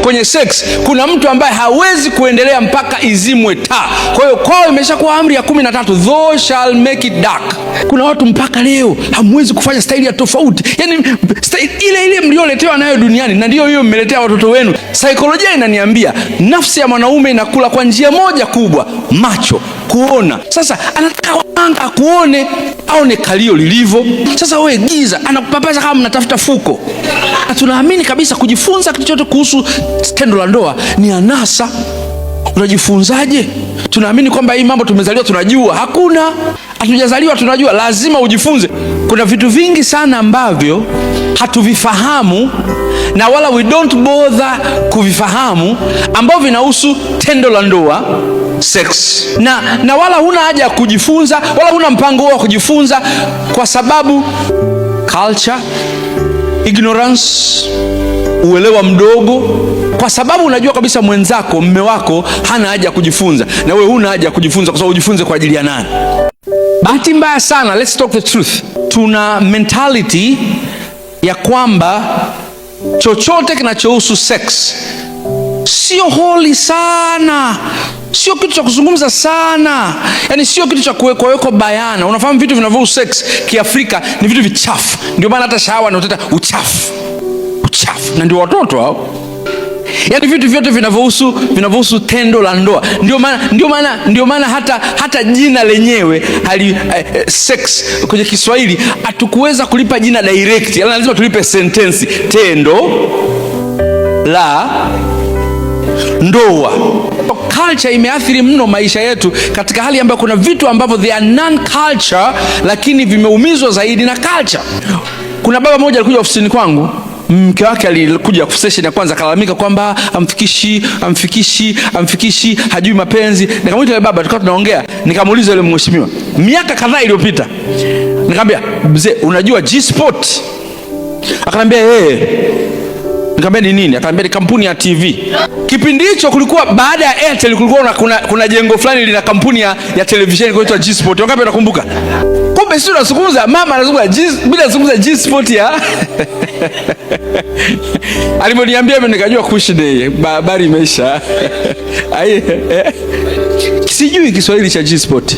kwenye sex, kuna mtu ambaye hawezi kuendelea mpaka izimwe taa. Kwa hiyo kwao imeshakuwa amri ya 13, thou shall make it dark. Kuna watu mpaka leo hamwezi kufanya staili ya tofauti, yani staili ile mlioletewa nayo duniani na ndio hiyo mmeletea watoto wenu. Saikolojia inaniambia nafsi ya mwanaume inakula kwa njia moja kubwa, macho, kuona. Sasa anataka wanga akuone, aone kalio lilivyo. Sasa wewe giza, anakupapaza kama mnatafuta fuko. Na tunaamini kabisa kujifunza kitu chochote kuhusu tendo la ndoa ni anasa. Unajifunzaje? Tunaamini kwamba hii mambo tumezaliwa tunajua. Hakuna, hatujazaliwa tunajua, lazima ujifunze. Kuna vitu vingi sana ambavyo hatuvifahamu na wala we don't bother kuvifahamu, ambavyo vinahusu tendo la ndoa, sex, na wala huna haja ya kujifunza, wala huna mpango wa kujifunza, kwa sababu culture, ignorance, uelewa mdogo, kwa sababu unajua kabisa mwenzako, mme wako hana haja ya kujifunza na wewe huna haja ya kujifunza, kwa sababu ujifunze kwa ajili ya nani? Bahati mbaya sana, let's talk the truth, tuna mentality ya kwamba chochote kinachohusu sex sio holy sana, sio kitu cha kuzungumza sana, yani sio kitu cha kuwekwa bayana. Unafahamu vitu vinavyohusu sex kiafrika ni vitu vichafu, ndio maana hata shawa na utata uchafu, na ndio watoto hao. Yani vitu vyote vinavyohusu tendo la ndoa, ndio maana hata jina lenyewe sex kwenye Kiswahili hatukuweza kulipa jina direct, yani lazima tulipe sentensi, tendo la ndoa. Culture imeathiri mno maisha yetu, katika hali ambayo kuna vitu ambavyo they are non culture, lakini vimeumizwa zaidi na culture. Kuna baba mmoja alikuja ofisini kwangu, mke wake alikuja session ya kwanza, akalalamika kwamba amfikishi, hajui mapenzi. Nikamwita yule baba, tukawa tunaongea, nikamuuliza yule mheshimiwa, miaka kadhaa iliyopita, nikamwambia, mzee, unajua G-Sport? Akaniambia nikamwambia ni nini? Akaniambia ni kampuni ya TV. Kipindi hicho kulikuwa, baada ya Airtel kulikuwa kuna jengo fulani lina kampuni ya televisheni inaitwa G-Sport. Wangapi wanakumbuka? Kumbe sisi tunazungumza, mama anazungumza bila kuzungumza G-Sport ya aliponiambia mimi nikajua kushine habari imeisha. Sijui Kiswahili cha G-Sport.